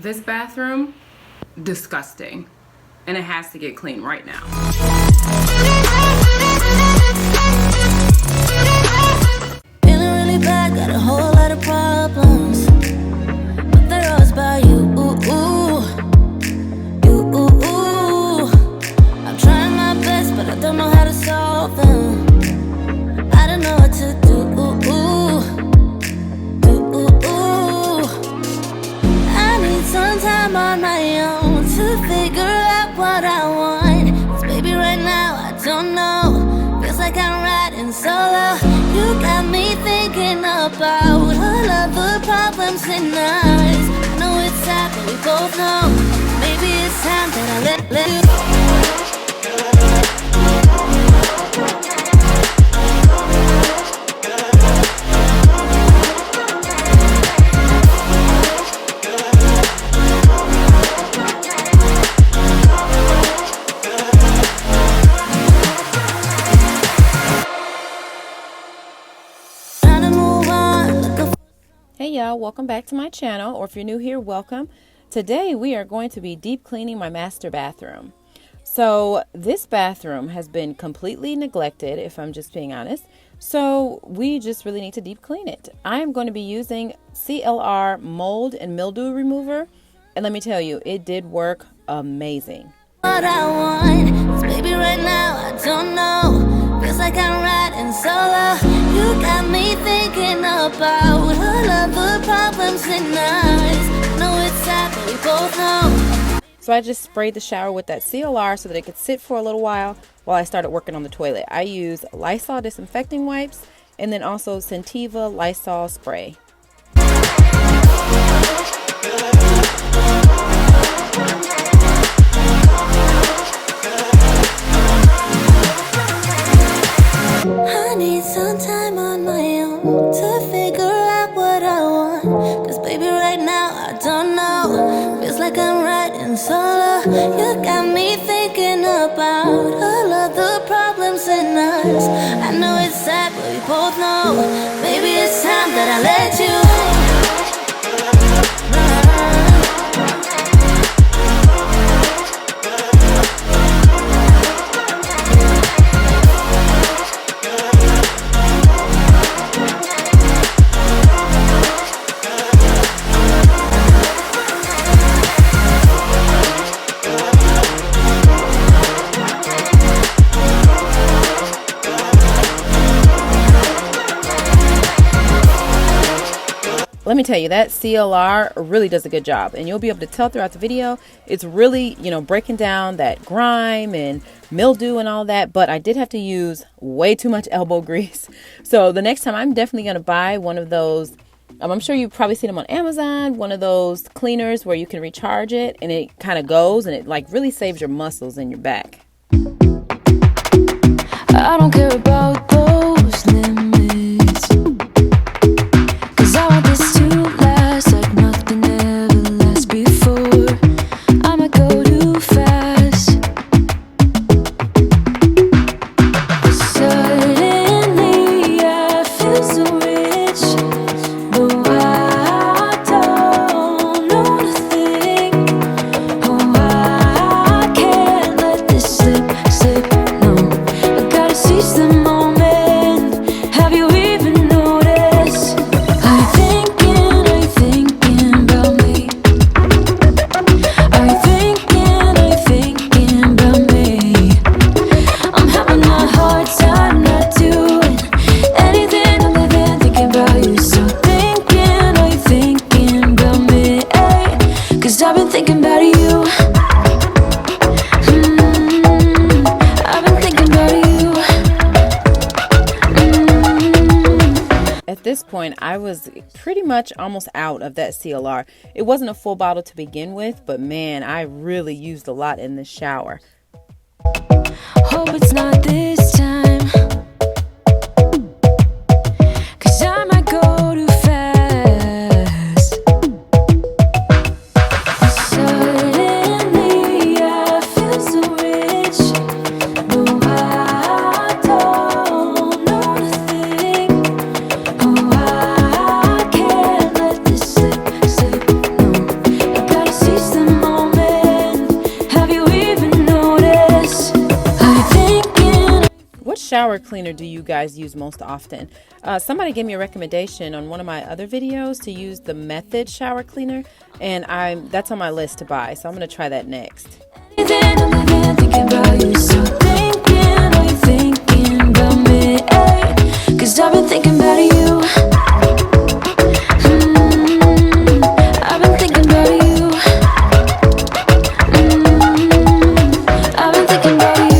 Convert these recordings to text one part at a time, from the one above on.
This bathroom, disgusting. And it has to get clean right now. Feeling really bad, got a whole lot of problems, but they're all about you. I'm trying my best, but I don't know how to solve them. I don't know what to do. I need some time on my own to figure out what I want. 'Cause baby, right now I don't know. Feels like I'm riding solo. You got me thinking about all of the problems in us. I know it's sad, but we both know. Maybe it's time that I let you go. Hey y'all, welcome back to my channel, or if you're new here, welcome. Today we are going to be deep cleaning my master bathroom. So this bathroom has been completely neglected, if I'm just being honest. So we just really need to deep clean it. I am going to be using CLR mold and mildew remover, and let me tell you, it did work amazing. What I want, 'cause baby, right now I don't know. Feels like I'm riding solo. You got me thinking about all of the problems in us. I know it's sad, but we both know. So I just sprayed the shower with that CLR so that it could sit for a little while I started working on the toilet. I used Lysol Disinfecting wipes and then also Sentiva Lysol spray. I need some time on my own to figure out what I want. 'Cause baby, right now I don't know. Feels like I'm riding solo. You got me thinking about all of the problems in us. I know it's sad, but we both know. Maybe it's time that I let you. Let me tell you, that CLR really does a good job, and you'll be able to tell throughout the video. It's really, breaking down that grime and mildew and all that, but I did have to use way too much elbow grease. So the next time I'm definitely going to buy one of those. I'm sure you've probably seen them on Amazon, one of those cleaners where you can recharge it and it kind of goes and it really saves your muscles in your back. I don't care about those limits, 'cause I want this to last like nothing ever lasts before. I'ma go too fast. Suddenly I feel so rich, though I don't know nothing. Oh, I can't let this slip, no. I gotta seize the moment. Have you even noticed? Are you thinking about me? Are you thinking about me? I'm having a hard time not doing anything other than thinking about you. So are you thinking about me? 'Cause I've been thinking about you. I've been thinking about you. At this point, I was pretty much almost out of that CLR. It wasn't a full bottle to begin with, but man, I really used a lot in the shower. Hope it's not this time, 'cause I might go too fast. Suddenly I feel so rich, though I don't know nothing. Oh, I can't let this slip, no. I gotta shower cleaner do you guys use most often? Somebody gave me a recommendation on one of my other videos to use the Method shower cleaner, and that's on my list to buy, so I'm going to try that next. Cause I've been thinking about you. I've been thinking about you. I've been thinking about you.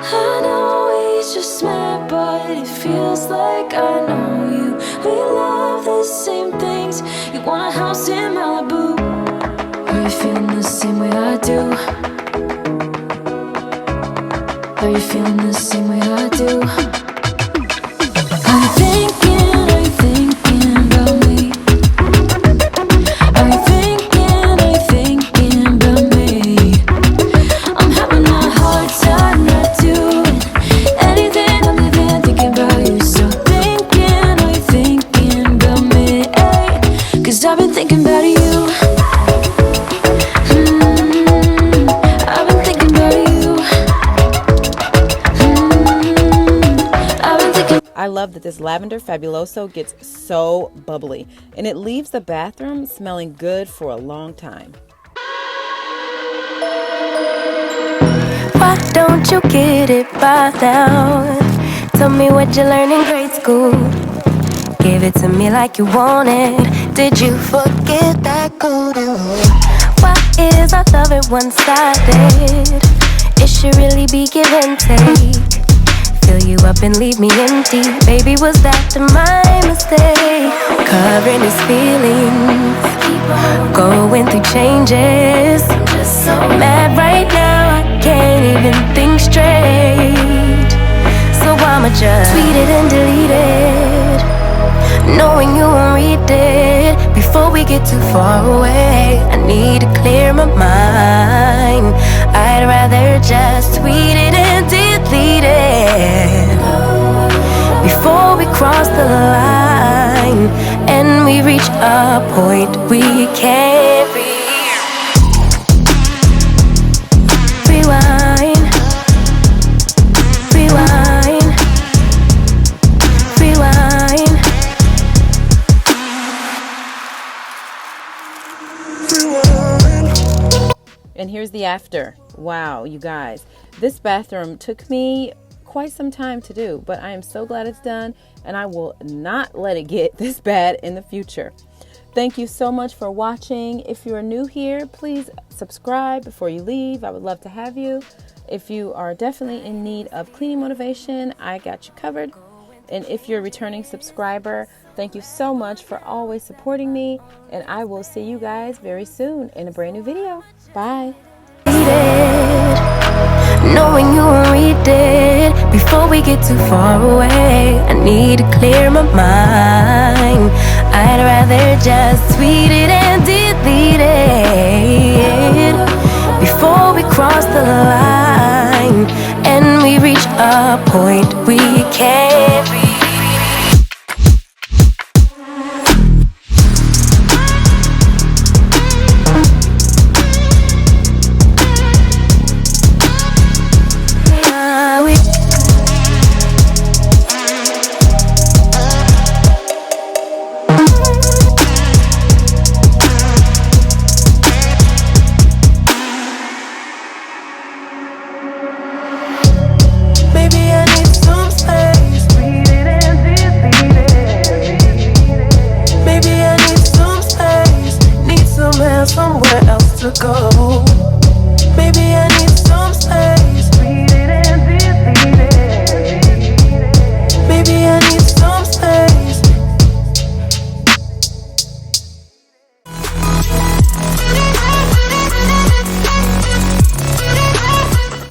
I know he's just mad, but it feels like I know you. We love the same things. You want a house in Malibu. Are you feeling the same way I do? Are you feeling the same way I do? Are you thinking about me? Are you thinking about me? I'm having a hard time not doing anything other than thinking about you. So are you thinking about me? Cause I've been thinking about you. I've been thinking about you. I've been thinking. I love that this lavender fabuloso gets so bubbly, and it leaves the bathroom smelling good for a long time. Why don't you get it by now? Tell me what you learned in grade school. Give it to me like you want it. Did you forget that code? Why is our love at one-sided? It should really be give and take. Fill you up and leave me empty. Baby, was that my mistake? Covering his feelings, going through changes. I'm just so mad right now, I can't even think straight. So I'ma just tweet it and delete it, knowing you won't read it before we get too far away. I need to clear my mind. I'd rather just tweet it and delete it before we cross the line and we reach a point we can't rewind. Rewind. Rewind. And here's the after. Wow, you guys, this bathroom took me quite some time to do, but I am so glad it's done, and I will not let it get this bad in the future. Thank you so much for watching. If you are new here, please subscribe before you leave. I would love to have you. If you are definitely in need of cleaning motivation, I got you covered. And if you're a returning subscriber, thank you so much for always supporting me, and I will see you guys very soon in a brand new video. Bye. Knowing you won't read it before we get too far away. I need to clear my mind. I'd rather just tweet it and delete it before we cross the line and we reach a point we can't reach. Somewhere else to go.